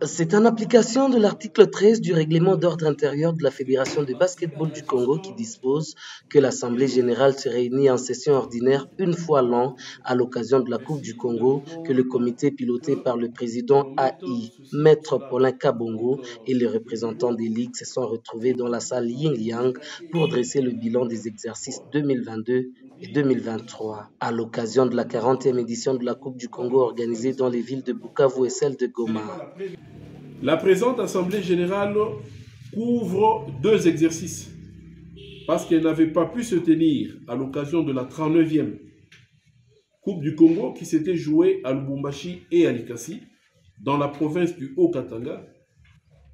C'est en application de l'article 13 du règlement d'ordre intérieur de la Fédération de basketball du Congo qui dispose que l'Assemblée générale se réunit en session ordinaire une fois l'an à l'occasion de la Coupe du Congo que le comité piloté par le président AI, Maître Paulin Kabongo et les représentants des ligues se sont retrouvés dans la salle Yin Yang pour dresser le bilan des exercices 2022 et 2023. À l'occasion de la 40e édition de la Coupe du Congo organisée dans les villes de Bukavu et celle de Goma. La présente Assemblée générale couvre deux exercices parce qu'elle n'avait pas pu se tenir à l'occasion de la 39e Coupe du Congo qui s'était jouée à Lubumbashi et à Likasi dans la province du Haut-Katanga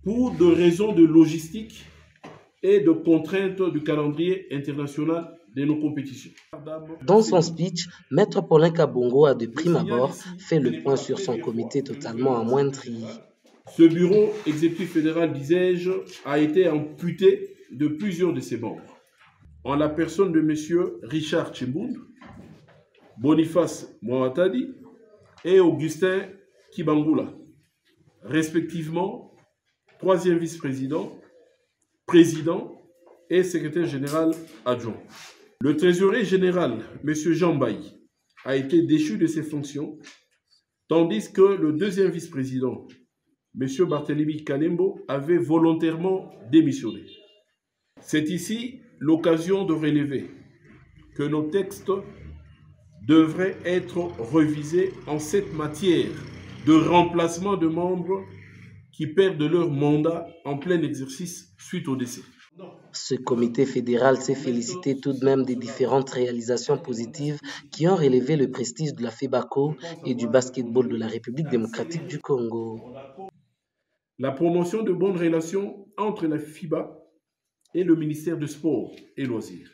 pour des raisons de logistique et de contraintes du calendrier international de nos compétitions. Dans son speech, Maître Paulin Kabongo a de prime abord fait le point sur son comité totalement amoindri. Ce bureau exécutif fédéral, disais-je, a été amputé de plusieurs de ses membres, en la personne de M. Richard Chimbund, Boniface Mouatadi et Augustin Kibangula, respectivement troisième vice-président, président et secrétaire général adjoint. Le trésorier général, M. Jean Bailly, a été déchu de ses fonctions, tandis que le deuxième vice-président, M. Barthélemy Kanembo, avait volontairement démissionné. C'est ici l'occasion de relever que nos textes devraient être revisés en cette matière de remplacement de membres qui perdent leur mandat en plein exercice suite au décès. Ce comité fédéral s'est félicité tout de même des différentes réalisations positives qui ont relevé le prestige de la FEBACO et du basketball de la République démocratique du Congo. La promotion de bonnes relations entre la FIBA et le ministère du Sport et Loisirs.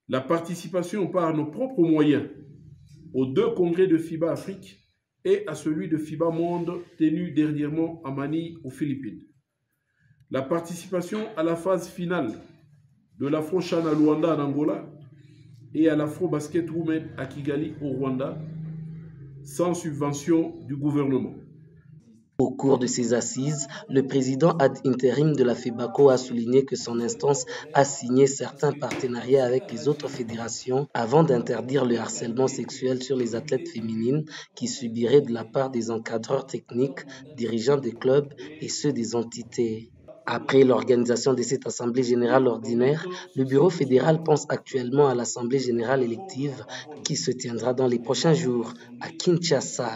La participation par nos propres moyens aux deux congrès de FIBA Afrique et à celui de FIBA Monde tenu dernièrement à Manille aux Philippines. La participation à la phase finale de l'Afro-Chan à Luanda en Angola et à l'Afro-Basket Women à Kigali au Rwanda sans subvention du gouvernement. Au cours de ces assises, le président ad intérim de la FEBACO a souligné que son instance a signé certains partenariats avec les autres fédérations avant d'interdire le harcèlement sexuel sur les athlètes féminines qui subiraient de la part des encadreurs techniques, dirigeants des clubs et ceux des entités. Après l'organisation de cette Assemblée générale ordinaire, le Bureau fédéral pense actuellement à l'Assemblée générale élective qui se tiendra dans les prochains jours à Kinshasa.